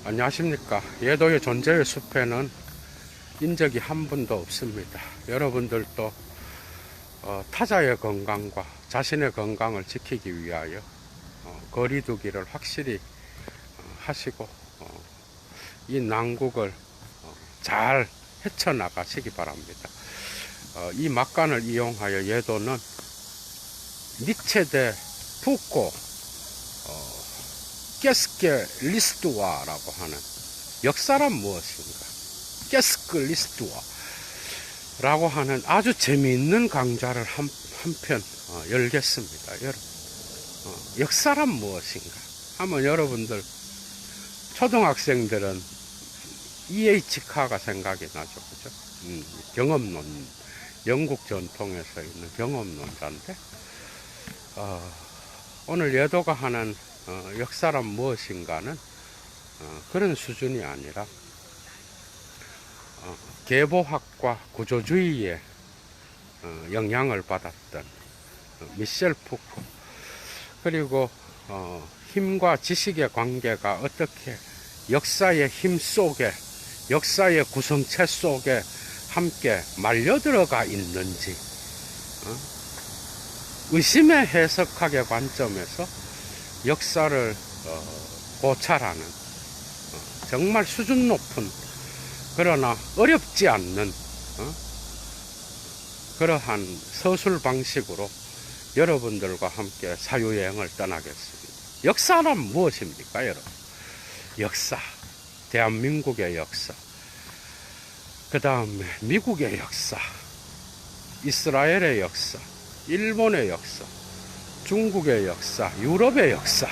안녕하십니까. 예도의 존재의 숲에는 인적이 한 분도 없습니다. 여러분들도 타자의 건강과 자신의 건강을 지키기 위하여 거리두기를 확실히 하시고 이 난국을 잘 헤쳐나가시기 바랍니다. 이 막간을 이용하여 예도는 니체 대 푸코 깨스케 리스트와라고 하는 역사란 무엇인가, 깨스케 리스트와라고 하는 아주 재미있는 강좌를 한편 열겠습니다. 여러분, 역사란 무엇인가 하면 여러분들 초등학생들은 E.H. 카가 생각이 나죠, 그죠? 경험론, 영국 전통에서 있는 경험론자인데 오늘 예도가 하는 역사란 무엇인가는 그런 수준이 아니라 계보학과 구조주의에 영향을 받았던 미셸 푸코, 그리고 힘과 지식의 관계가 어떻게 역사의 힘 속에, 역사의 구성체 속에 함께 말려들어가 있는지 의심의 해석학의 관점에서 역사를 고찰하는 정말 수준 높은, 그러나 어렵지 않는 그러한 서술 방식으로 여러분들과 함께 사유여행을 떠나겠습니다. 역사란 무엇입니까, 여러분? 역사, 대한민국의 역사, 그 다음에 미국의 역사, 이스라엘의 역사, 일본의 역사, 중국의 역사, 유럽의 역사.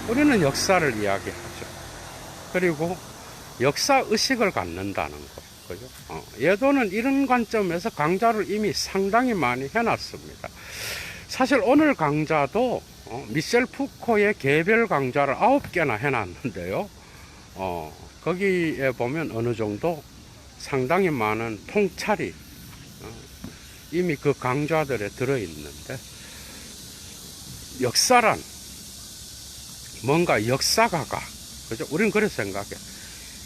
우리는 역사를 이야기하죠. 그리고 역사 의식을 갖는다는 거, 그죠? 예도는 이런 관점에서 강좌를 이미 상당히 많이 해놨습니다. 사실 오늘 강좌도 미셸 푸코의 개별 강좌를 9개나 해놨는데요. 거기에 보면 어느 정도 상당히 많은 통찰이 이미 그 강좌들에 들어있는데, 역사란 뭔가 역사가가, 그죠? 우린 그렇게 생각해.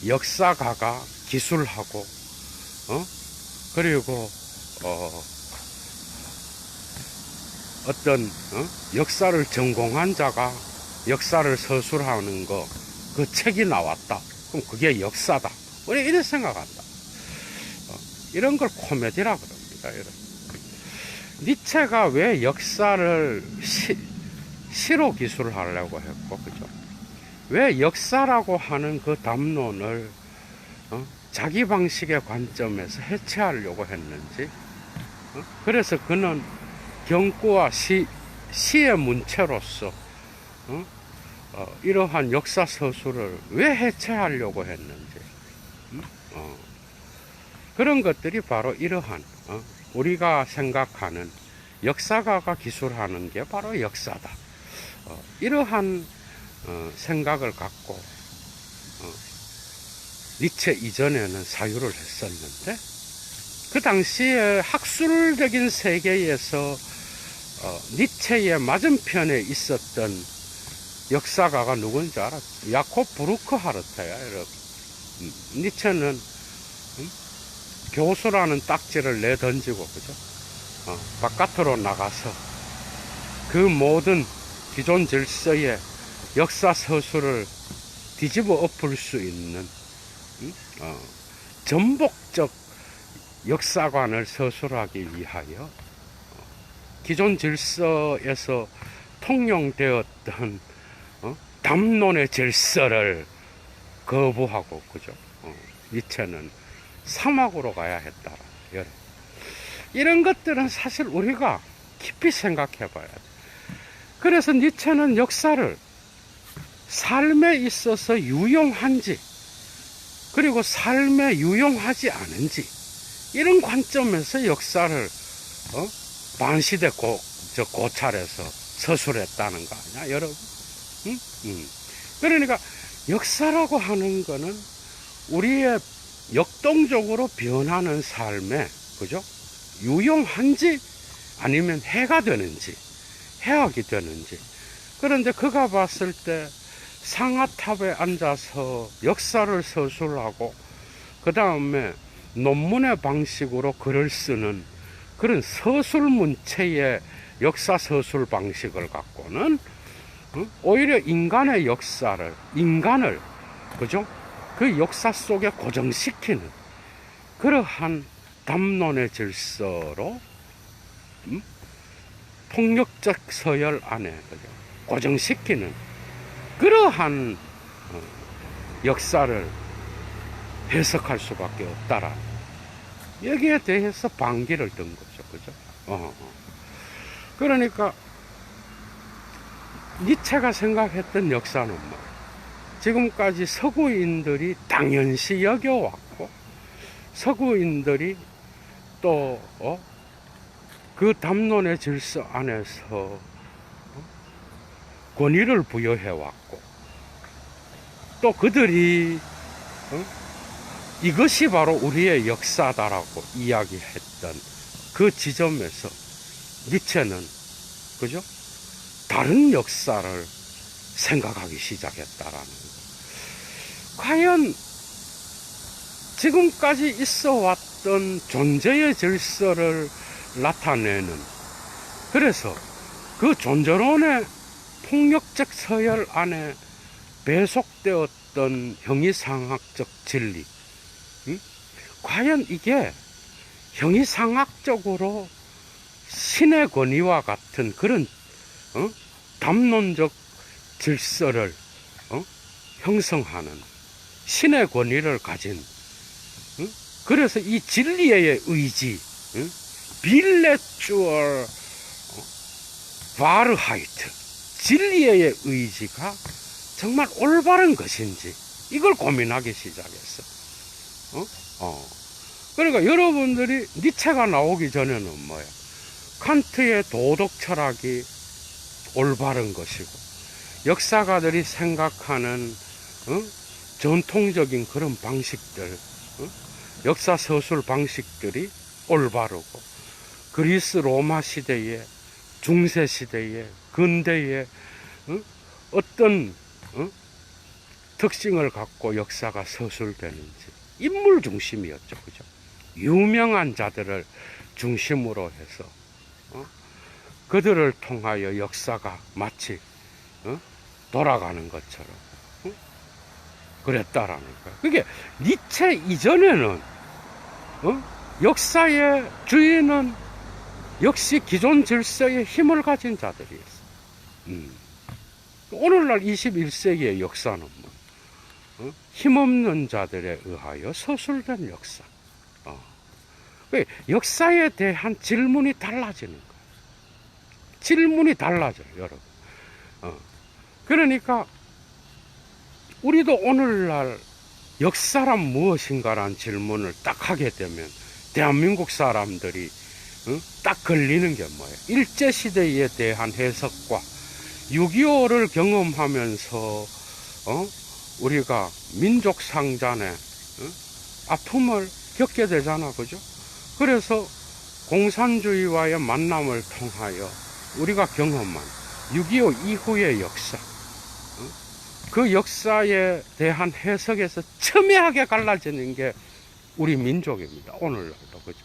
역사가가 기술하고 그리고 어떤 역사를 전공한 자가 역사를 서술하는 거, 그 책이 나왔다. 그럼 그게 역사다. 우리 이렇게 생각한다. 이런 걸 코미디라 그럽니다. 여러분. 니체가 왜 역사를 시로 기술하려고 했고, 그죠? 왜 역사라고 하는 그 담론을 자기 방식의 관점에서 해체하려고 했는지, 그래서 그는 경구와 시의 문체로서 이러한 역사 서술을 왜 해체하려고 했는지, 그런 것들이 바로 이러한 우리가 생각하는 역사가가 기술하는 게 바로 역사다. 이러한 생각을 갖고 니체 이전에는 사유를 했었는데, 그 당시에 학술적인 세계에서 니체의 맞은편에 있었던 역사가가 누군지 알았죠? 야콥 브루크하르트야, 여러분. 니체는 교수라는 딱지를 내던지고, 그죠? 바깥으로 나가서 그 모든 기존 질서의 역사 서술을 뒤집어 엎을 수 있는 전복적 역사관을 서술하기 위하여 기존 질서에서 통용되었던 담론의 질서를 거부하고, 그죠? 니체는 사막으로 가야 했다. 이런 것들은 사실 우리가 깊이 생각해 봐야 돼. 그래서 니체는 역사를 삶에 있어서 유용한지, 그리고 삶에 유용하지 않은지, 이런 관점에서 역사를 반시대 고찰해서 서술했다는 거 아니야, 여러분? 그러니까 역사라고 하는 거는 우리의 역동적으로 변하는 삶에, 그죠? 유용한지 아니면 해가 되는지, 해악이 되는지. 그런데 그가 봤을 때 상아탑에 앉아서 역사를 서술하고 그 다음에 논문의 방식으로 글을 쓰는 그런 서술문체의 역사 서술 방식을 갖고는 오히려 인간의 역사를, 인간을, 그죠? 그 역사 속에 고정시키는 그러한 담론의 질서로 폭력적 서열 안에, 그죠? 고정시키는 그러한 역사를 해석할 수밖에 없다라는, 여기에 대해서 반기를 든 거죠. 그죠? 그러니까 니체가 생각했던 역사는 뭐 지금까지 서구인들이 당연시 여겨왔고, 서구인들이 또 그 담론의 질서 안에서 권위를 부여해왔고, 또 그들이 이것이 바로 우리의 역사다라고 이야기했던 그 지점에서 니체는, 그죠? 다른 역사를 생각하기 시작했다라는 거. 과연 지금까지 있어 왔던 존재의 질서를 나타내는, 그래서 그 존재론의 폭력적 서열 안에 배속되었던 형이상학적 진리, 과연 이게 형이상학적으로 신의 권위와 같은 그런 담론적 질서를 형성하는 신의 권위를 가진, 그래서 이 진리의 의지, 빌레주얼 바르하이트, 진리의 의지가 정말 올바른 것인지 이걸 고민하기 시작했어. 그러니까 여러분들이 니체가 나오기 전에는 뭐야? 칸트의 도덕 철학이 올바른 것이고, 역사가들이 생각하는 전통적인 그런 방식들, 역사 서술 방식들이 올바르고, 그리스 로마 시대에, 중세 시대에, 근대에 어떤 특징을 갖고 역사가 서술되는지 인물 중심이었죠. 그죠? 유명한 자들을 중심으로 해서 그들을 통하여 역사가 마치 돌아가는 것처럼 그랬다라는 거예요. 그게 니체 이전에는 역사의 주인은 역시 기존 질서의 힘을 가진 자들이었어. 오늘날 21세기의 역사는 뭐, 힘없는 자들에 의하여 서술된 역사. 역사에 대한 질문이 달라지는 거예요. 질문이 달라져요, 여러분. 그러니까 우리도 오늘날 역사란 무엇인가라는 질문을 딱 하게 되면 대한민국 사람들이 딱 걸리는 게 뭐예요? 일제시대에 대한 해석과 6.25를 경험하면서 우리가 민족 상잔의 아픔을 겪게 되잖아, 그죠? 그래서 공산주의와의 만남을 통하여 우리가 경험한 6.25 이후의 역사, 그 역사에 대한 해석에서 첨예하게 갈라지는 게 우리 민족입니다. 오늘날도, 그죠?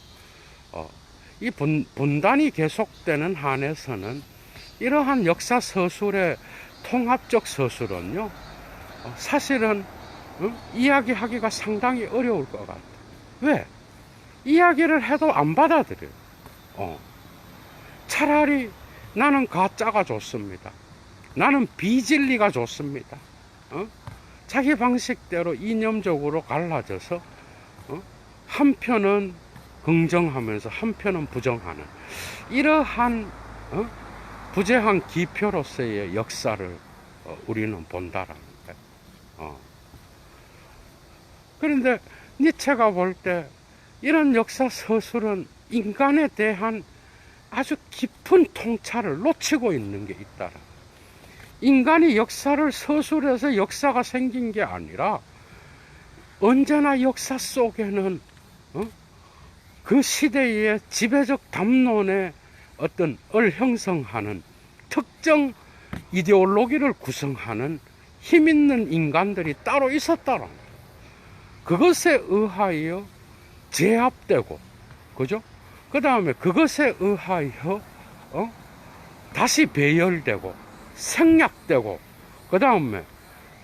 이 분단이 계속되는 한에서는 이러한 역사 서술의 통합적 서술은요, 사실은 이야기하기가 상당히 어려울 것 같아요. 왜? 이야기를 해도 안 받아들여요. 차라리 나는 가짜가 좋습니다. 나는 비진리가 좋습니다. 자기 방식대로 이념적으로 갈라져서 한편은 긍정하면서 한편은 부정하는 이러한 부재한 기표로서의 역사를 우리는 본다라는 거예요. 그런데 니체가 볼 때 이런 역사 서술은 인간에 대한 아주 깊은 통찰을 놓치고 있는 게 있다라. 인간이 역사를 서술해서 역사가 생긴 게 아니라 언제나 역사 속에는 그 시대의 지배적 담론의 어떤 형성하는 특정 이데올로기를 구성하는 힘 있는 인간들이 따로 있었다라는 거예요. 그것에 의하여 제압되고, 그죠? 그 다음에 그것에 의하여 다시 배열되고 생략되고, 그 다음에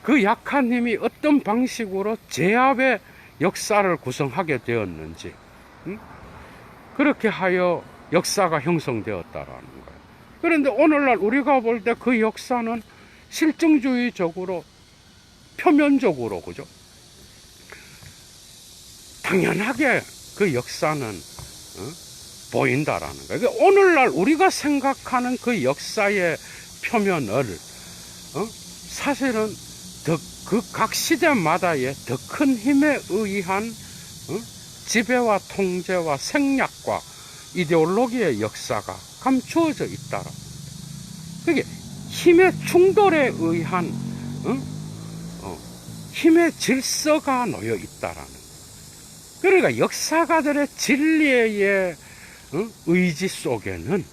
그 약한 힘이 어떤 방식으로 제압의 역사를 구성하게 되었는지, 그렇게 하여 역사가 형성되었다라는 거예요. 그런데 오늘날 우리가 볼 때 그 역사는 실증주의적으로, 표면적으로, 그죠? 당연하게 그 역사는 보인다라는 거예요. 그러니까 오늘날 우리가 생각하는 그 역사의 표면을 사실은 그 각 시대마다의 더 큰 힘에 의한 지배와 통제와 생략과 이데올로기의 역사가 감추어져 있다라. 그게 힘의 충돌에 의한 힘의 질서가 놓여 있다라는. 그러니까 역사가들의 진리의 의지 속에는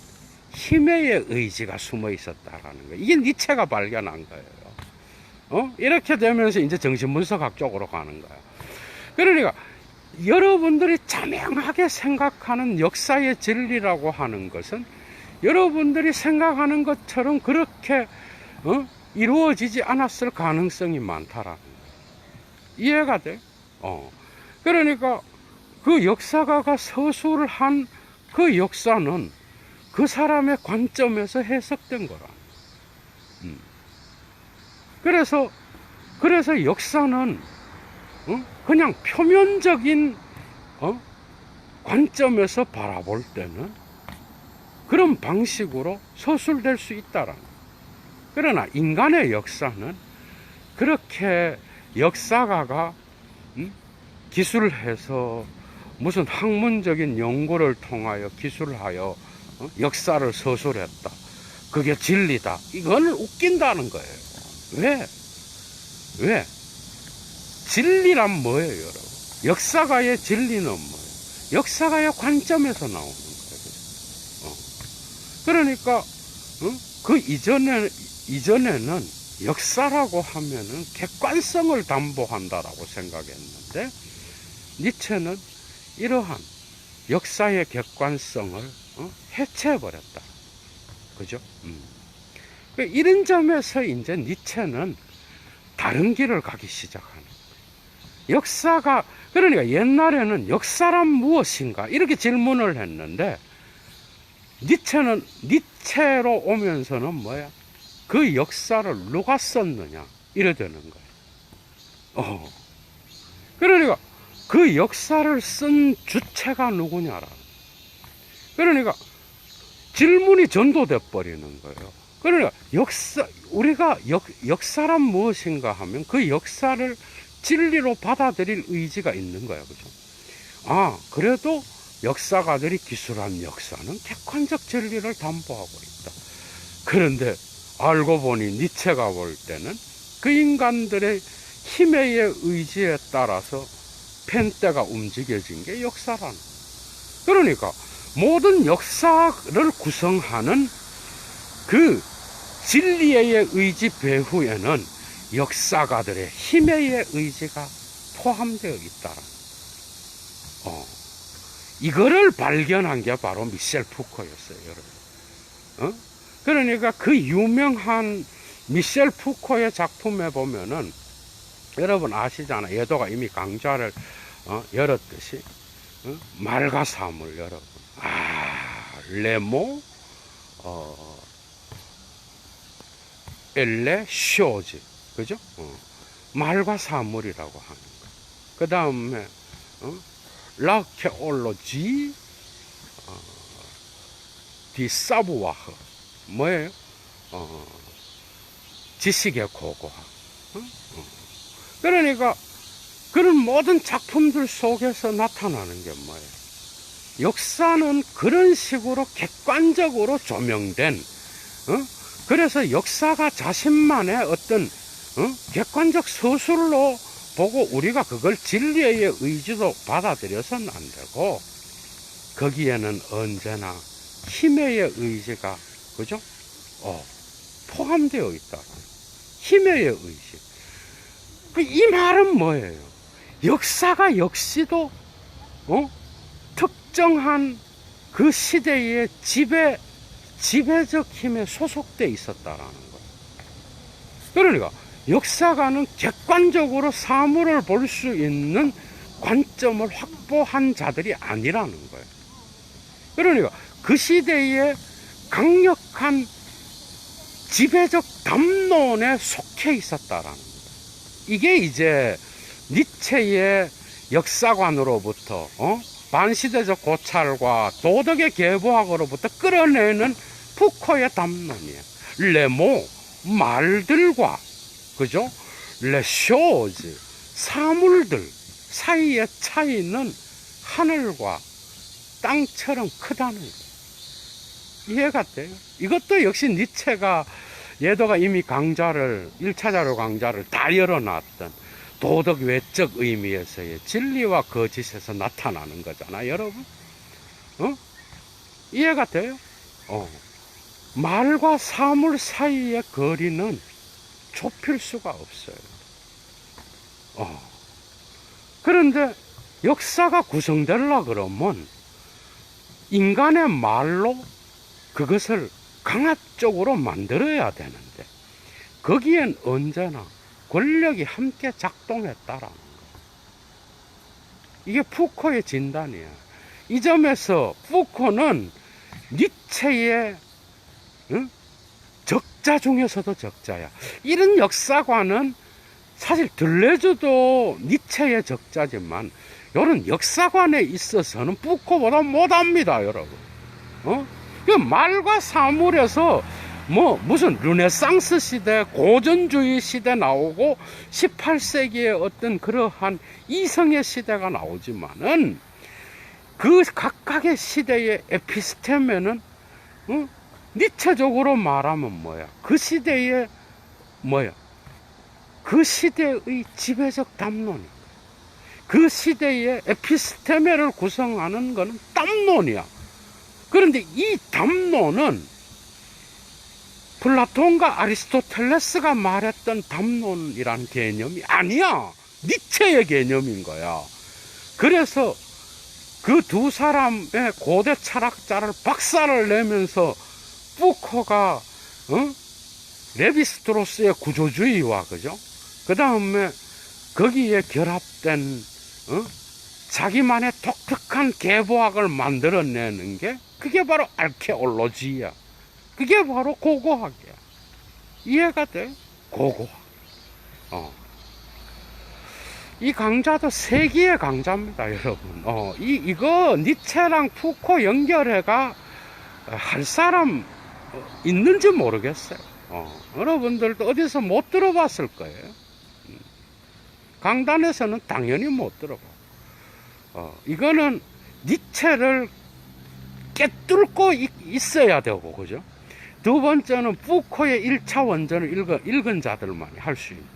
힘의 의지가 숨어 있었다라는 거예요. 이게 니체가 발견한 거예요. 이렇게 되면서 이제 정신분석학 쪽으로 가는 거예요. 그러니까 여러분들이 자명하게 생각하는 역사의 진리라고 하는 것은 여러분들이 생각하는 것처럼 그렇게 이루어지지 않았을 가능성이 많다라는 거예요. 이해가 돼? 그러니까 그 역사가가 서술을 한 그 역사는 그 사람의 관점에서 해석된 거라. 그래서 역사는 그냥 표면적인 관점에서 바라볼 때는 그런 방식으로 서술될 수 있다라는. 그러나 인간의 역사는 그렇게 역사가가 기술을 해서 무슨 학문적인 연구를 통하여 기술을 하여 역사를 서술했다, 그게 진리다, 이거는 웃긴다는 거예요. 왜? 진리란 뭐예요, 여러분? 역사가의 진리는 뭐예요? 역사가의 관점에서 나오는 거예요. 그러니까 그 이전에는 역사라고 하면은 객관성을 담보한다라고 생각했는데, 니체는 이러한 역사의 객관성을 해체해버렸다. 그죠? 이런 점에서 이제 니체는 다른 길을 가기 시작하는 거예요. 역사가, 그러니까 옛날에는 역사란 무엇인가? 이렇게 질문을 했는데, 니체로 오면서는 뭐야? 그 역사를 누가 썼느냐? 이래 되는 거예요. 그러니까 그 역사를 쓴 주체가 누구냐라. 그러니까 질문이 전도돼 버리는 거예요. 그러니까 우리가 역사란 무엇인가 하면 그 역사를 진리로 받아들일 의지가 있는 거예요. 그죠? 그래도 역사가들이 기술한 역사는 객관적 진리를 담보하고 있다. 그런데 알고 보니 니체가 볼 때는 그 인간들의 힘의 의지에 따라서 펜대가 움직여진 게 역사라는. 그러니까 모든 역사를 구성하는 그 진리의 의지 배후에는 역사가들의 힘의 의지가 포함되어 있다라. 이거를 발견한 게 바로 미셸 푸코였어요, 여러분. 그러니까 그 유명한 미셸 푸코의 작품에 보면은 여러분 아시잖아요. 예도가 이미 강좌를 열었듯이 말과 사물, 여러분. 레모, 엘레, 쇼즈, 그죠? 말과 사물이라고 하는 거. 그 다음에 라케올로지 디 사부와흐, 뭐예요? 지식의 고고학. 그러니까 그런 모든 작품들 속에서 나타나는 게 뭐예요? 역사는 그런 식으로 객관적으로 조명된, 그래서 역사가 자신만의 어떤 객관적 서술로 보고 우리가 그걸 진리의 의지로 받아들여서는 안 되고, 거기에는 언제나 힘의 의지가, 그죠? 포함되어 있다. 힘의 의식. 이 말은 뭐예요? 역사가 역시도 특정한 그 시대의 지배적 힘에 소속돼 있었다라는 거예요. 그러니까 역사가는 객관적으로 사물을 볼 수 있는 관점을 확보한 자들이 아니라는 거예요. 그러니까 그 시대의 강력한 지배적 담론에 속해 있었다라는 거예요. 이게 이제 니체의 역사관으로부터 반시대적 고찰과 도덕의 계보학으로부터 끌어내는 푸코의 담론이에요. 레모, 말들과 그죠? 레쇼즈, 사물들 사이의 차이는 하늘과 땅처럼 크다는 거예요. 이해가 돼요? 이것도 역시 니체가 예도가 이미 강좌를 1차 자료 강좌를 다 열어놨던 도덕 외적 의미에서의 진리와 거짓에서 나타나는 거잖아, 여러분. 이해가 돼요? 말과 사물 사이의 거리는 좁힐 수가 없어요. 그런데 역사가 구성되려 그러면 인간의 말로 그것을 강압적으로 만들어야 되는데 거기엔 언제나 권력이 함께 작동했다라는 거예요. 이게 푸코의 진단이에요. 이 점에서 푸코는 니체의 적자 중에서도 적자야. 이런 역사관은 사실 들레주도 니체의 적자지만 이런 역사관에 있어서는 푸코보다 못합니다, 여러분. 그 말과 사물에서 무슨 르네상스 시대, 고전주의 시대 나오고 18세기의 어떤 그러한 이성의 시대가 나오지만은 그 각각의 시대의 에피스테메는 니체적으로 말하면 뭐야? 그 시대의 뭐야? 그 시대의 지배적 담론이. 그 시대의 에피스테메를 구성하는 것은 담론이야. 그런데 이 담론은 플라톤과 아리스토텔레스가 말했던 담론이라는 개념이 아니야. 니체의 개념인 거야. 그래서 그 두 사람의 고대 철학자를 박살을 내면서 푸코가 레비스트로스의 구조주의와 그죠? 그 다음에 거기에 결합된 자기만의 독특한 계보학을 만들어내는 게 그게 바로 아케올로지야. 그게 바로 고고학이야. 이해가 돼? 고고학. 이 강좌도 세기의 강좌입니다, 여러분. 이거 니체랑 푸코 연결해가 할 사람 있는지 모르겠어요. 여러분들도 어디서 못 들어봤을 거예요. 강단에서는 당연히 못 들어봐. 이거는 니체를 깨뚫고 있어야 되고, 그죠? 두 번째는 푸코의 1차 원전을 읽은 자들만이 할 수 있는.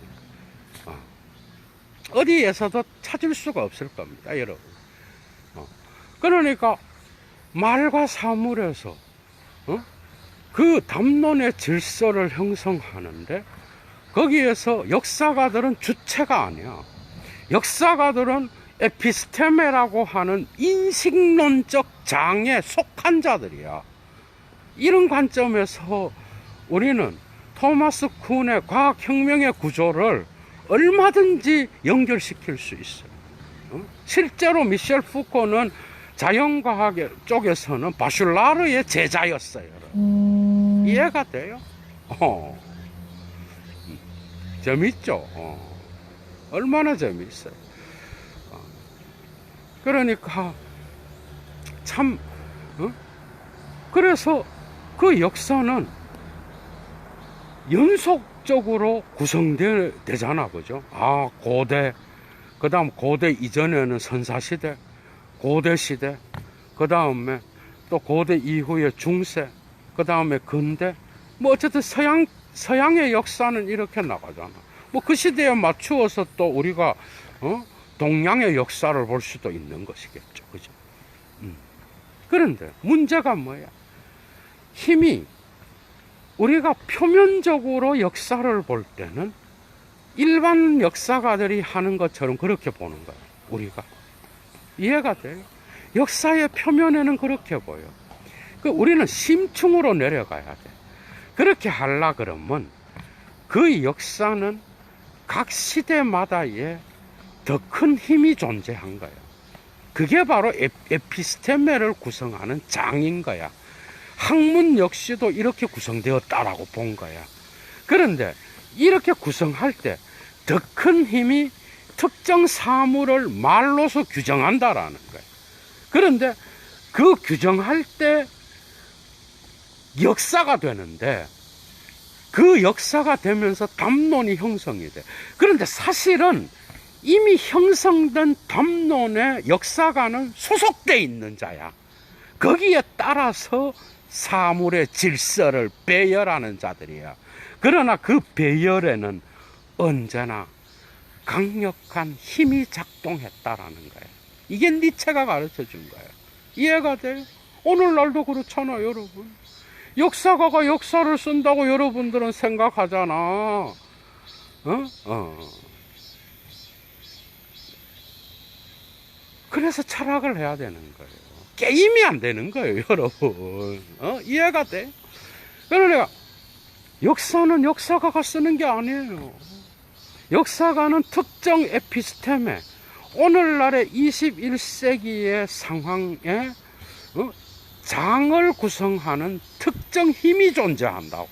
어디에서도 찾을 수가 없을 겁니다, 여러분. 그러니까 말과 사물에서 그 담론의 질서를 형성하는데 거기에서 역사가들은 주체가 아니야. 역사가들은 에피스테메라고 하는 인식론적 장에 속한 자들이야. 이런 관점에서 우리는 토마스 쿤의 과학혁명의 구조를 얼마든지 연결시킬 수 있어요. 실제로 미셸 푸코는 자연과학 쪽에서는 바슐라르의 제자였어요. 이해가 돼요? 재밌죠? 얼마나 재밌어요. 그러니까 참 그래서 그 역사는 연속적으로 구성되잖아, 그죠? 고대, 그 다음 고대 이전에는 선사시대, 고대시대, 그 다음에 또 고대 이후에 중세, 그 다음에 근대, 어쨌든 서양의 역사는 이렇게 나가잖아. 그 시대에 맞추어서 또 우리가 동양의 역사를 볼 수도 있는 것이겠죠, 그죠? 그런데 문제가 뭐야? 힘이 우리가 표면적으로 역사를 볼 때는 일반 역사가들이 하는 것처럼 그렇게 보는 거예요. 우리가. 이해가 돼요? 역사의 표면에는 그렇게 보여. 우리는 심층으로 내려가야 돼. 그렇게 하려 그러면 그 역사는 각 시대마다의 더 큰 힘이 존재한 거예요. 그게 바로 에피스테메를 구성하는 장인 거야. 학문 역시도 이렇게 구성되었다라고 본 거야. 그런데 이렇게 구성할 때 더 큰 힘이 특정 사물을 말로서 규정한다라는 거예요. 그런데 그 규정할 때 역사가 되는데 그 역사가 되면서 담론이 형성이 돼. 그런데 사실은 이미 형성된 담론의 역사가는 소속돼 있는 자야. 거기에 따라서 사물의 질서를 배열하는 자들이야. 그러나 그 배열에는 언제나 강력한 힘이 작동했다라는 거야. 이게 니체가 가르쳐 준 거야. 이해가 돼요? 오늘날도 그렇잖아, 여러분. 역사가가 역사를 쓴다고 여러분들은 생각하잖아. 그래서 철학을 해야 되는 거예요. 게임이 안 되는 거예요, 여러분. 이해가 돼? 그러니까 역사는 역사가가 쓰는 게 아니에요. 역사가는 특정 에피스템에 오늘날의 21세기의 상황에 장을 구성하는 특정 힘이 존재한다고.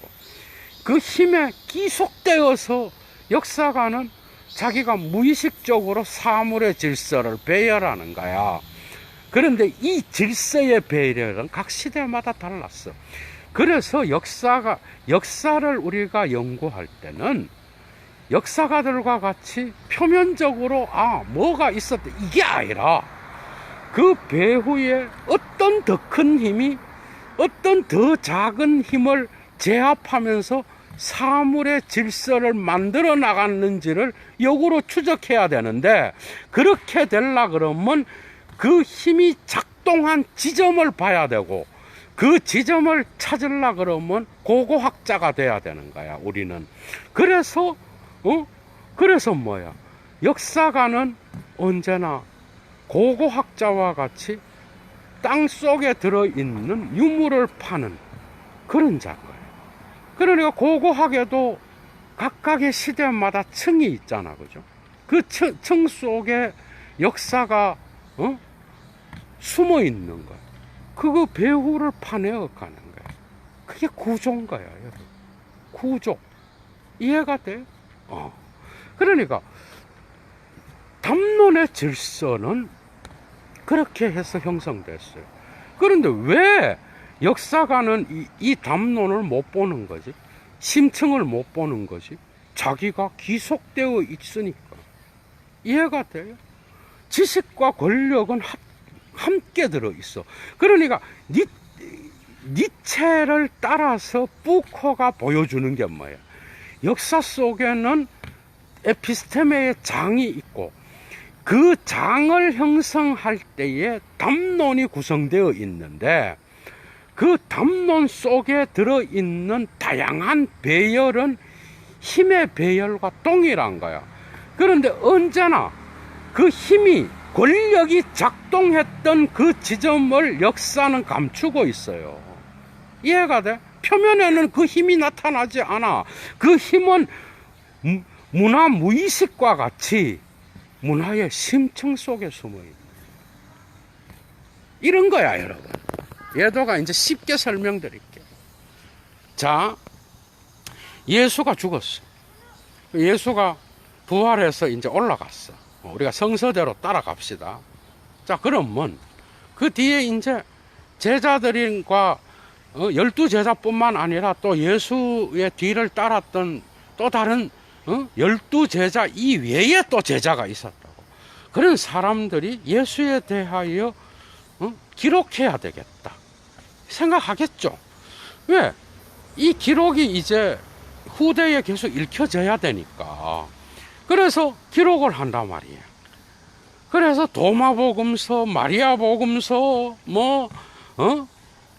그 힘에 기속되어서 역사가는 자기가 무의식적으로 사물의 질서를 배열하는 거야. 그런데 이 질서의 배열은 각 시대마다 달랐어. 그래서 역사를 우리가 연구할 때는 역사가들과 같이 표면적으로 뭐가 있었다 이게 아니라 그 배후에 어떤 더 큰 힘이 어떤 더 작은 힘을 제압하면서 사물의 질서를 만들어 나갔는지를 역으로 추적해야 되는데, 그렇게 되려 그러면 그 힘이 작동한 지점을 봐야 되고, 그 지점을 찾으려 그러면 고고학자가 돼야 되는 거야, 우리는. 그래서 뭐야? 역사가는 언제나 고고학자와 같이 땅 속에 들어있는 유물을 파는 그런 자거예요. 그러니까 고고학에도 각각의 시대마다 층이 있잖아, 그죠? 그 층 속에 역사가 숨어 있는 거야. 그거 배후를 파내어 가는 거야. 그게 구조인 거야, 여러분. 구조. 이해가 돼? 그러니까 담론의 질서는 그렇게 해서 형성됐어요. 그런데 왜 역사가는 이 담론을 못 보는 거지? 심층을 못 보는 거지? 자기가 기속되어 있으니까. 이해가 돼요? 지식과 권력은 함께 들어있어. 그러니까 니체를 따라서 푸코가 보여주는 게 뭐예요? 역사 속에는 에피스테메의 장이 있고, 그 장을 형성할 때에 담론이 구성되어 있는데, 그 담론 속에 들어있는 다양한 배열은 힘의 배열과 동일한 거야. 그런데 언제나 그 힘이, 권력이 작동했던 그 지점을 역사는 감추고 있어요. 이해가 돼? 표면에는 그 힘이 나타나지 않아. 그 힘은 문화 무의식과 같이 문화의 심층 속에 숨어있는 이런 거야, 여러분. 예도가 이제 쉽게 설명드릴게요. 자, 예수가 죽었어. 예수가 부활해서 이제 올라갔어. 우리가 성서대로 따라갑시다. 자, 그러면 그 뒤에 이제 제자들과 12제자뿐만 아니라 또 예수의 뒤를 따랐던 또 다른 12제자 이외에 또 제자가 있었다고. 그런 사람들이 예수에 대하여 기록해야 되겠다 생각하겠죠. 왜? 이 기록이 이제 후대에 계속 읽혀져야 되니까. 그래서 기록을 한단 말이에요. 그래서 도마복음서, 마리아복음서,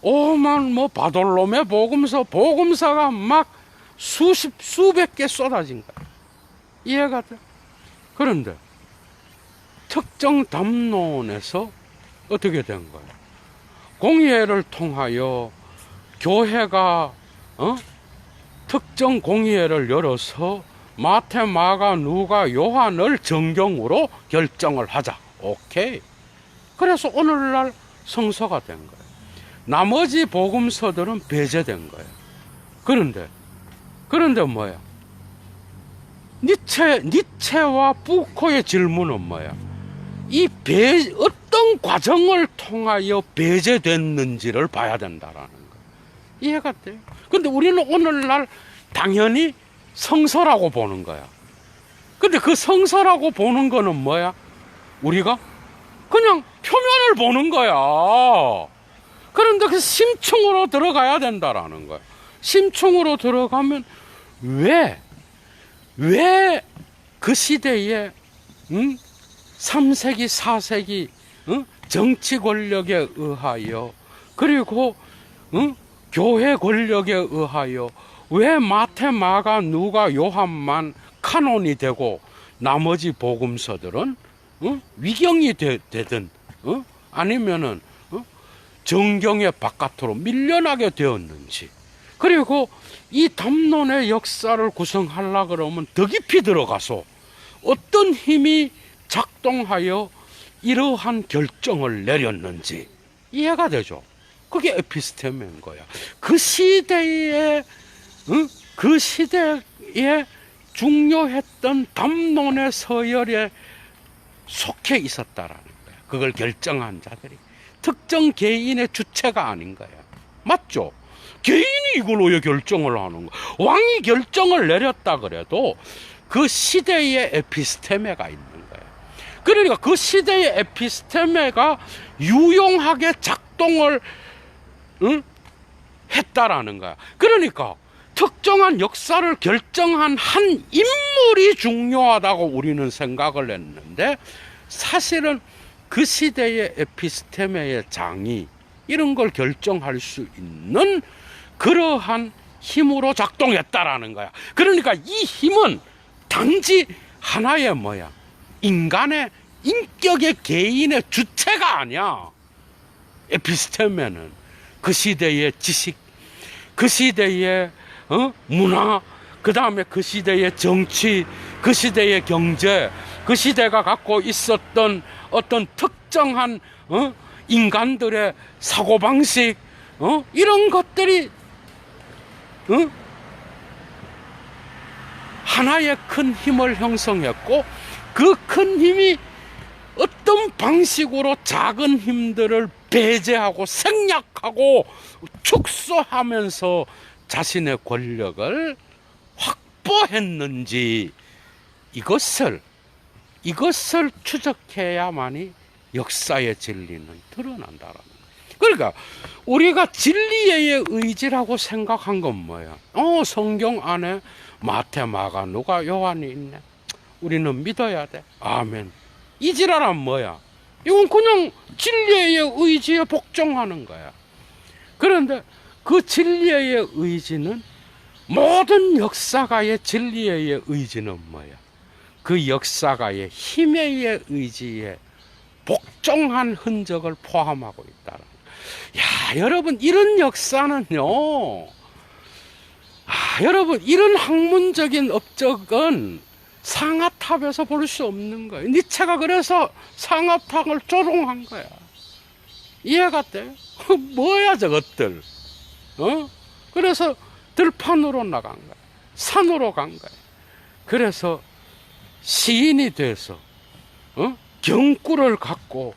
오만 뭐 바돌롬의 복음서가 막 수백 개 쏟아진 거야. 이해가 돼? 그런데 특정 담론에서 어떻게 된 거야? 공의회를 통하여 교회가 특정 공의회를 열어서 마태, 마가, 누가, 요한을 정경으로 결정을 하자. 오케이. 그래서 오늘날 성서가 된 거예요. 나머지 복음서들은 배제된 거예요. 그런데 뭐야? 니체와 부코의 질문은 뭐야? 어떤 과정을 통하여 배제됐는지를 봐야 된다라는 거예요. 이해가 돼요? 근데 우리는 오늘날 당연히 성서라고 보는 거야. 근데 그 성서라고 보는 거는 뭐야? 우리가 그냥 표면을 보는 거야. 그런데 그 심층으로 들어가야 된다라는 거야. 심층으로 들어가면 왜 그 시대에 3세기, 4세기 정치 권력에 의하여 그리고 교회 권력에 의하여 왜 마태, 마가, 누가, 요한만 카논이 되고 나머지 복음서들은 위경이 되든 아니면은 정경의 바깥으로 밀려나게 되었는지, 그리고 이 담론의 역사를 구성하려 그러면 더 깊이 들어가서 어떤 힘이 작동하여 이러한 결정을 내렸는지 이해가 되죠. 그게 에피스테메인 거야. 그 시대에 중요했던 담론의 서열에 속해 있었다라는 거야. 그걸 결정한 자들이 특정 개인의 주체가 아닌 거야. 맞죠? 개인이 이걸 왜 결정을 하는 거야? 왕이 결정을 내렸다 그래도 그 시대의 에피스테메가 있는 거야. 그러니까 그 시대의 에피스테메가 유용하게 작동을 했다라는 거야. 그러니까 특정한 역사를 결정한 한 인물이 중요하다고 우리는 생각을 했는데, 사실은 그 시대의 에피스테메의 장이 이런 걸 결정할 수 있는 그러한 힘으로 작동했다라는 거야. 그러니까 이 힘은 단지 하나의 인간의 인격의 개인의 주체가 아니야. 에피스테메는 그 시대의 지식, 그 시대의 문화, 그 다음에 그 시대의 정치, 그 시대의 경제, 그 시대가 갖고 있었던 어떤 특정한 인간들의 사고방식, 이런 것들이 하나의 큰 힘을 형성했고, 그 큰 힘이 어떤 방식으로 작은 힘들을 배제하고 생략하고 축소하면서 자신의 권력을 확보했는지, 이것을 추적해야만이 역사의 진리는 드러난다라는 거예요. 그러니까 우리가 진리의 의지라고 생각한 건 뭐야? 성경 안에 마태, 마가, 누가, 요한이 있네. 우리는 믿어야 돼. 아멘. 이 지랄은 뭐야? 이건 그냥 진리의 의지에 복종하는 거야. 그런데 그 진리의 의지는, 모든 역사가의 진리의 의지는 뭐야? 그 역사가의 힘의 의지에 복종한 흔적을 포함하고 있다. 야, 여러분, 이런 역사는요, 여러분, 이런 학문적인 업적은 상아탑에서 볼 수 없는 거예요. 니체가 그래서 상아탑을 조롱한 거야. 이해가 돼? 뭐야 저것들? 그래서 들판으로 나간 거야. 산으로 간 거야. 그래서 시인이 돼서 경구를 갖고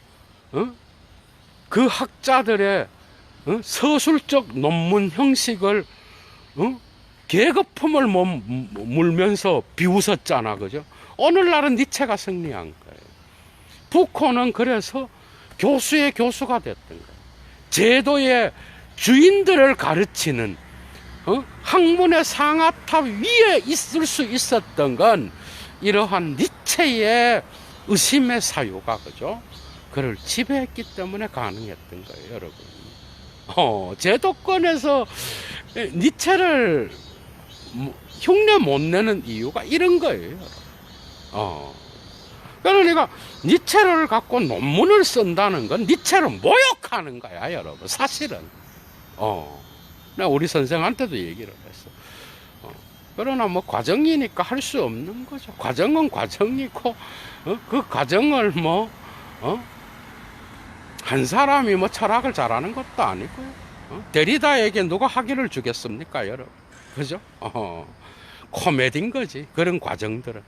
그 학자들의 서술적 논문 형식을 계급품을 물면서 비웃었잖아, 그죠? 오늘날은 니체가 승리한 거예요. 부코는 그래서 교수의 교수가 됐던 거예요. 제도의 주인들을 가르치는 학문의 상아탑 위에 있을 수 있었던 건 이러한 니체의 의심의 사유가, 그죠? 그를 지배했기 때문에 가능했던 거예요, 여러분. 제도권에서 니체를 흉내 못 내는 이유가 이런 거예요. 그러니까 니체를 갖고 논문을 쓴다는 건 니체를 모욕하는 거야, 여러분. 사실은. 내가 우리 선생한테도 얘기를 했어. 그러나 뭐 과정이니까 할 수 없는 거죠. 과정은 과정이고, 그 과정을 뭐, 한 사람이 뭐 철학을 잘하는 것도 아니고요. 데리다에게 누가 학위를 주겠습니까, 여러분? 그죠? 코미디인 거지. 그런 과정들은.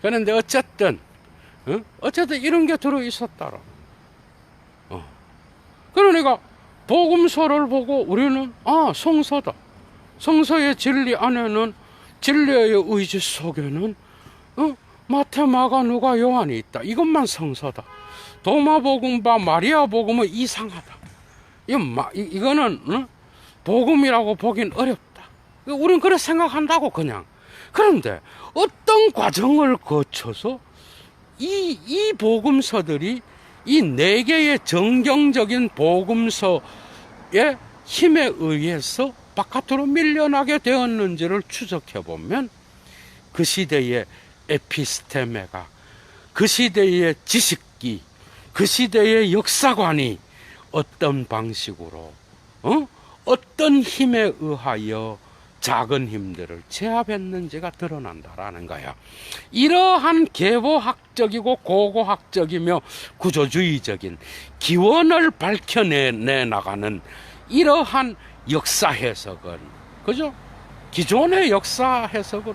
그런데 어쨌든 이런 게 들어 있었다라. 그러니까 복음서를 보고 우리는 성서다. 성서의 진리 안에는 진리의 의지 속에는 마태, 마가, 누가, 요한이 있다. 이것만 성서다. 도마복음과 마리아복음은 이상하다. 이거는 복음이라고 보긴 어렵다. 우리는 그렇게 생각한다고 그냥. 그런데 어떤 과정을 거쳐서 이 복음서들이 이 네 개의 정경적인 복음서의 힘에 의해서 바깥으로 밀려나게 되었는지를 추적해 보면 그 시대의 에피스테메가, 그 시대의 지식기, 그 시대의 역사관이 어떤 방식으로 어떤 힘에 의하여 작은 힘들을 제압했는지가 드러난다라는 거야. 이러한 계보학적이고 고고학적이며 구조주의적인 기원을 밝혀내 나가는 이러한 역사 해석은, 그죠? 기존의 역사 해석은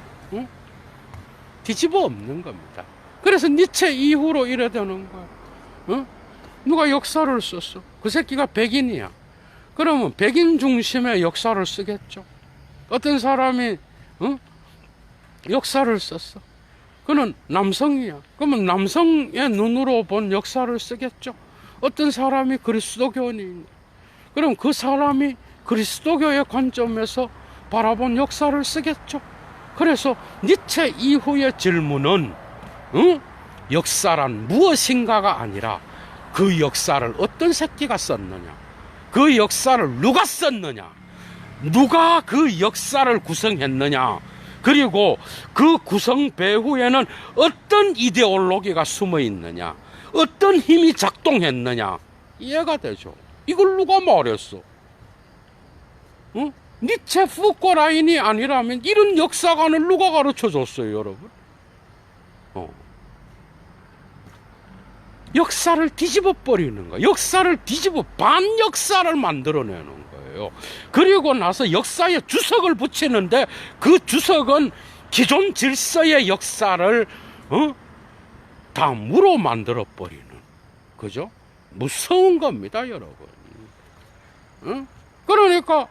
뒤집어 엎는 겁니다. 그래서 니체 이후로 이래 되는 거야. 누가 역사를 썼어? 그 새끼가 백인이야. 그러면 백인 중심의 역사를 쓰겠죠. 어떤 사람이 역사를 썼어. 그는 남성이야. 그러면 남성의 눈으로 본 역사를 쓰겠죠. 어떤 사람이 그리스도교인이야. 그럼 그 사람이 그리스도교의 관점에서 바라본 역사를 쓰겠죠. 그래서 니체 이후의 질문은 역사란 무엇인가가 아니라 그 역사를 어떤 새끼가 썼느냐, 그 역사를 누가 썼느냐, 누가 그 역사를 구성했느냐, 그리고 그 구성 배후에는 어떤 이데올로기가 숨어 있느냐, 어떤 힘이 작동했느냐, 이해가 되죠. 이걸 누가 말했어? 니체, 푸코 라인이 아니라면 이런 역사관을 누가 가르쳐 줬어요, 여러분? 역사를 뒤집어 버리는 거야. 역사를 뒤집어 반역사를 만들어내는 거예요. 그리고 나서 역사에 주석을 붙이는데 그 주석은 기존 질서의 역사를 다 무로 만들어 버리는, 그죠? 무서운 겁니다, 여러분. 그러니까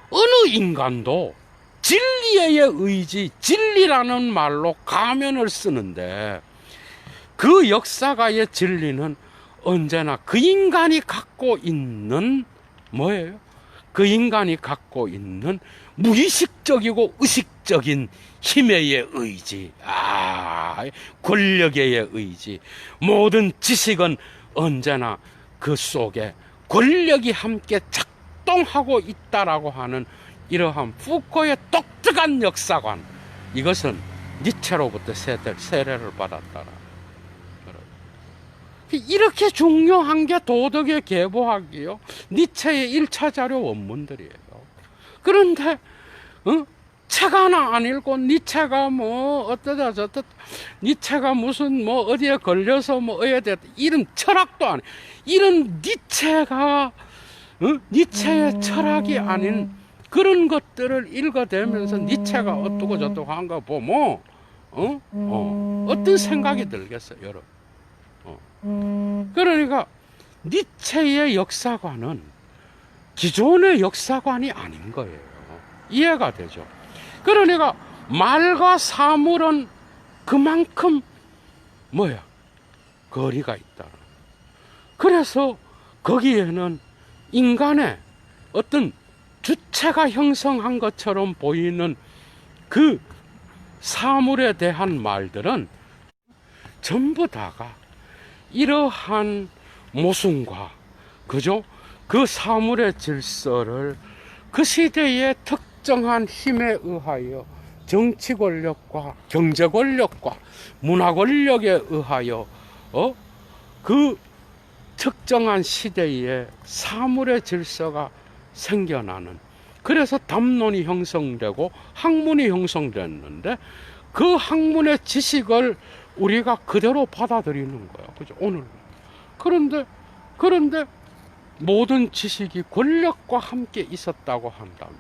어느 인간도 진리의 의지, 진리라는 말로 가면을 쓰는데 그 역사가의 진리는 언제나 그 인간이 갖고 있는 뭐예요? 그 인간이 갖고 있는 무의식적이고 의식적인 힘의 의지, 권력의 의지. 모든 지식은 언제나 그 속에 권력이 함께 작동하고 있다라고 하는 이러한 푸코의 독특한 역사관, 이것은 니체로부터 세례를 받았다라. 이렇게 중요한 게 도덕의 계보학이요, 니체의 1차 자료 원문들이에요. 그런데 책 하나 안 읽고 니체가 뭐 어떠다 저떠다, 니체가 무슨 뭐 어디에 걸려서 뭐 어디에 됐다, 이런 철학도 아니, 이런 니체가 니체의 철학이 아닌 그런 것들을 읽어대면서 니체가 어떠고 저떠고 한 거 보면 어떤 생각이 들겠어요, 여러분? 그러니까 니체의 역사관은 기존의 역사관이 아닌 거예요. 이해가 되죠? 그러니까 말과 사물은 그만큼 뭐야? 거리가 있다. 그래서 거기에는 인간의 어떤 주체가 형성한 것처럼 보이는 그 사물에 대한 말들은 전부 다가 이러한 모순과, 그죠? 그 사물의 질서를 그 시대의 특정한 힘에 의하여 정치 권력과 경제 권력과 문화 권력에 의하여 그 특정한 시대에 사물의 질서가 생겨나는, 그래서 담론이 형성되고 학문이 형성됐는데 그 학문의 지식을 우리가 그대로 받아들이는 거야. 그죠? 오늘. 그런데 모든 지식이 권력과 함께 있었다고 한다면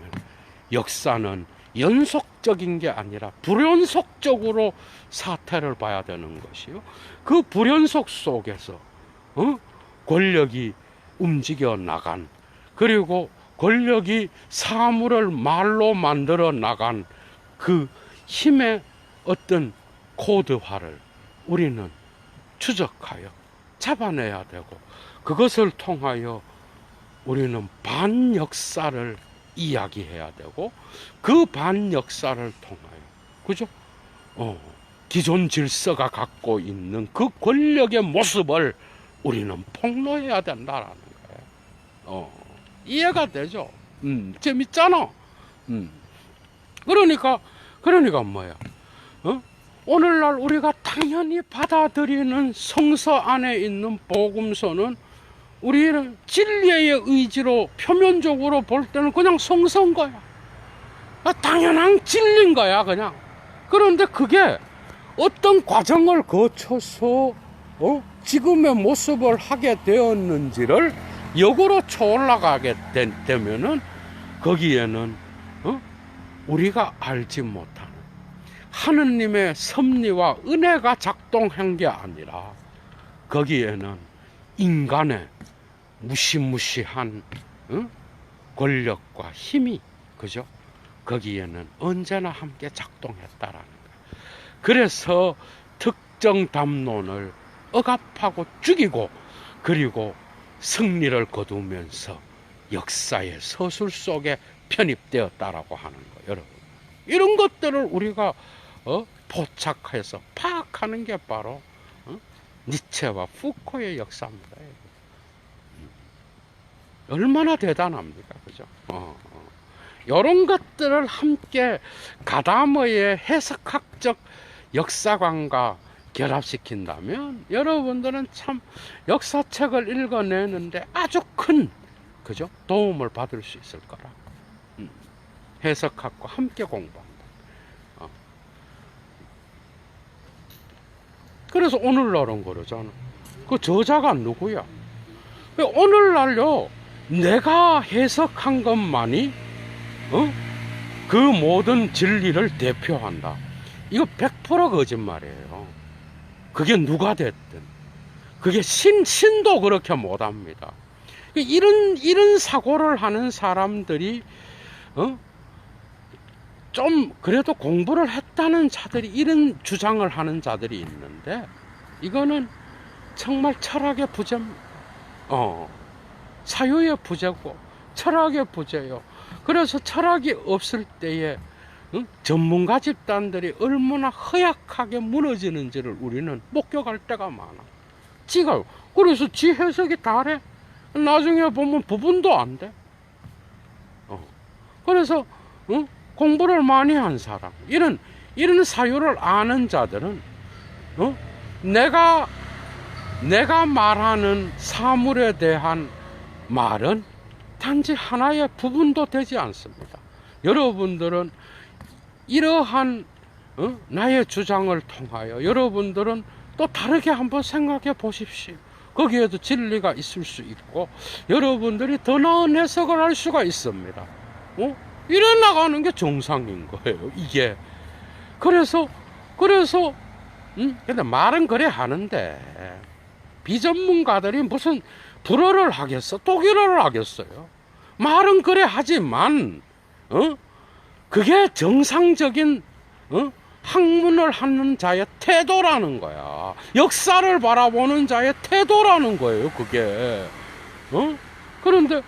역사는 연속적인 게 아니라 불연속적으로 사태를 봐야 되는 것이요. 그 불연속 속에서 권력이 움직여 나간, 그리고 권력이 사물을 말로 만들어 나간 그 힘의 어떤 코드화를 우리는 추적하여 잡아내야 되고, 그것을 통하여 우리는 반역사를 이야기해야 되고, 그 반역사를 통하여, 그죠? 기존 질서가 갖고 있는 그 권력의 모습을 우리는 폭로해야 된다라는 거예요. 이해가 되죠? 재밌잖아. 그러니까 뭐야? 오늘날 우리가 당연히 받아들이는 성서 안에 있는 복음서는 우리는 진리의 의지로 표면적으로 볼 때는 그냥 성서인 거야. 당연한 진리인 거야, 그냥. 그런데 그게 어떤 과정을 거쳐서 지금의 모습을 하게 되었는지를 역으로 쳐올라가게 되면은 거기에는 우리가 알지 못하는 하느님의 섭리와 은혜가 작동한 게 아니라 거기에는 인간의 무시무시한 권력과 힘이, 그죠? 거기에는 언제나 함께 작동했다라는 거예요. 그래서 특정 담론을 억압하고 죽이고, 그리고 승리를 거두면서 역사의 서술 속에 편입되었다라고 하는 거예요, 여러분. 이런 것들을 우리가 포착해서 파악하는 게 바로 니체와 푸코의 역사입니다. 얼마나 대단합니까, 그죠? 이런 것들을 함께 가다머의 해석학적 역사관과 결합시킨다면 여러분들은 참 역사책을 읽어내는데 아주 큰, 그죠? 도움을 받을 수 있을 거라. 해석학과 함께 공부한다. 그래서 오늘날은 그러잖아. 그 저자가 누구야? 오늘날요, 내가 해석한 것만이 그 모든 진리를 대표한다. 이거 100% 거짓말이에요. 그게 누가 됐든. 그게 신도 그렇게 못합니다. 이런 사고를 하는 사람들이 좀 그래도 공부를 했다는 자들이 이런 주장을 하는 자들이 있는데, 이거는 정말 철학의 부재입니다. 사유의 부재고 철학의 부재요. 그래서 철학이 없을 때에 전문가 집단들이 얼마나 허약하게 무너지는지를 우리는 목격할 때가 많아. 그래서 지 해석이 다래. 나중에 보면 부분도 안 돼. 그래서 공부를 많이 한 사람, 이런 사유를 아는 자들은 내가 말하는 사물에 대한 말은 단지 하나의 부분도 되지 않습니다. 여러분들은 이러한 나의 주장을 통하여 여러분들은 또 다르게 한번 생각해 보십시오. 거기에도 진리가 있을 수 있고 여러분들이 더 나은 해석을 할 수가 있습니다. 이래 나가는 게 정상인 거예요, 이게. 그래서 근데 말은 그래 하는데 비전문가들이 무슨 불어를 하겠어? 독일어를 하겠어요? 말은 그래 하지만 그게 정상적인 학문을 하는 자의 태도라는 거야. 역사를 바라보는 자의 태도라는 거예요, 그게. 그런데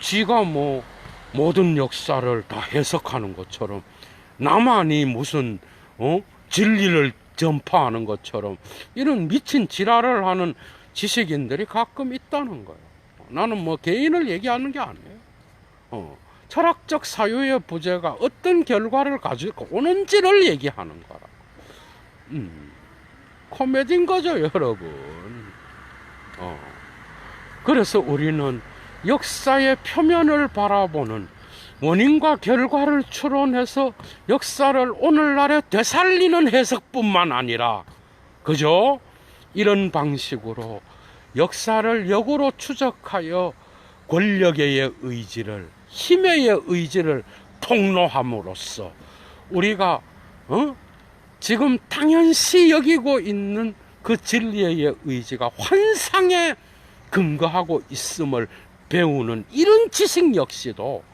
지가 뭐 모든 역사를 다 해석하는 것처럼, 나만이 무슨 진리를 전파하는 것처럼 이런 미친 지랄을 하는 지식인들이 가끔 있다는 거예요. 나는 뭐 개인을 얘기하는 게 아니에요. 철학적 사유의 부재가 어떤 결과를 가지고 오는지를 얘기하는 거라. 코미디인 거죠, 여러분. 그래서 우리는 역사의 표면을 바라보는 원인과 결과를 추론해서 역사를 오늘날에 되살리는 해석뿐만 아니라, 그죠? 이런 방식으로 역사를 역으로 추적하여 권력의 의지를, 힘의 의지를 폭로함으로써 우리가 지금 당연시 여기고 있는 그 진리의 의지가 환상에 근거하고 있음을 배우는 이런 지식 역시도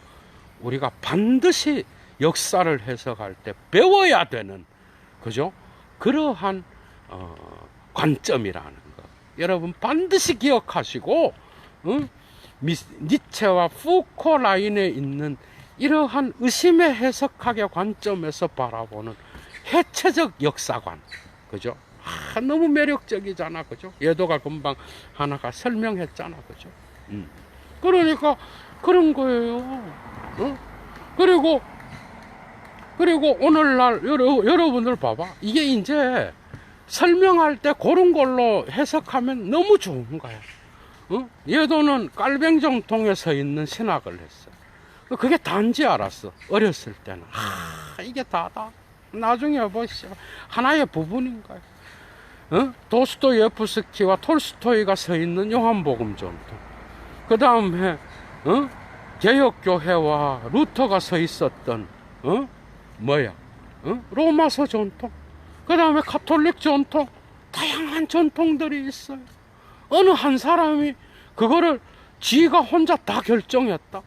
우리가 반드시 역사를 해석할 때 배워야 되는, 그죠? 그러한 관점이라는 거. 여러분 반드시 기억하시고, 니체와 푸코 라인에 있는 이러한 의심의 해석학의 관점에서 바라보는 해체적 역사관, 그죠? 너무 매력적이잖아, 그죠? 예도가 금방 하나가 설명했잖아, 그죠? 그러니까 그런 거예요. 그리고 오늘날 여러분들 봐봐. 이게 이제 설명할 때 그런 걸로 해석하면 너무 좋은 거야. 예도는 깔뱅정통에 서 있는 신학을 했어. 그게 단지 알았어. 어렸을 때는. 이게 다다. 나중에 뭐 하나의 부분인 거야. 도스토예프스키와 톨스토이가 서 있는 요한복음 전통. 그 다음에 개혁교회와 루터가 서 있었던 로마서 전통. 그 다음에 가톨릭 전통. 다양한 전통들이 있어요. 어느 한 사람이 그거를 지가 혼자 다 결정했다.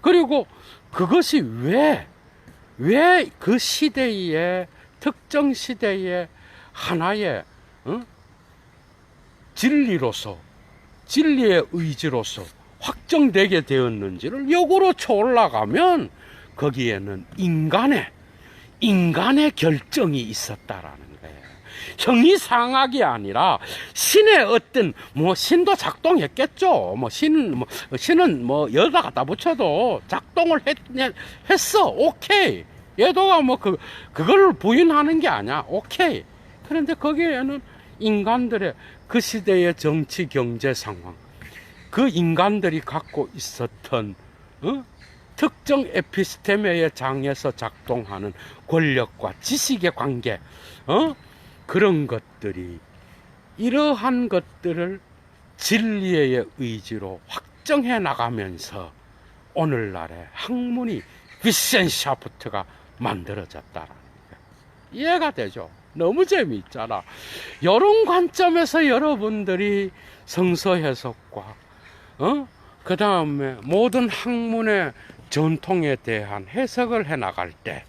그리고 그것이 왜 그 시대의 특정 시대의 하나의 진리로서, 진리의 의지로서 확정되게 되었는지를 역으로 쳐올라가면 거기에는 인간의 결정이 있었다라는 거예요. 형이상학이 아니라 신의 어떤 신도 작동했겠죠. 신은 여기다 갖다 붙여도 작동을 했어. 오케이. 얘도가 그걸 부인하는 게 아니야. 오케이. 그런데 거기에는 인간들의 그 시대의 정치 경제 상황, 그 인간들이 갖고 있었던 특정 에피스테메의 장에서 작동하는 권력과 지식의 관계, 그런 것들이, 이러한 것들을 진리의 의지로 확정해 나가면서 오늘날의 학문이 위센샤프트가 만들어졌다라는 거예요. 이해가 되죠? 너무 재미있잖아. 이런 관점에서 여러분들이 성서 해석과 그 다음에 모든 학문의 전통에 대한 해석을 해 나갈 때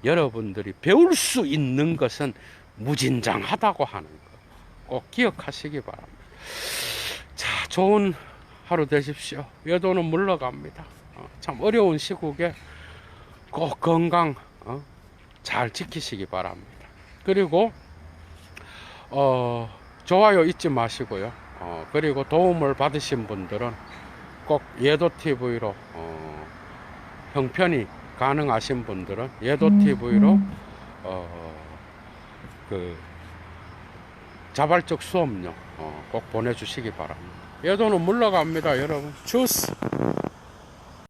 여러분들이 배울 수 있는 것은 무진장하다고 하는 거 꼭 기억하시기 바랍니다. 자, 좋은 하루 되십시오. 예도는 물러갑니다. 참 어려운 시국에 꼭 건강 잘 지키시기 바랍니다. 그리고 좋아요 잊지 마시고요. 그리고 도움을 받으신 분들은 꼭 예도TV로 형편이 가능하신 분들은 예도TV로 자발적 수업료 꼭 보내주시기 바랍니다. 예도는 물러갑니다, 여러분. 주스.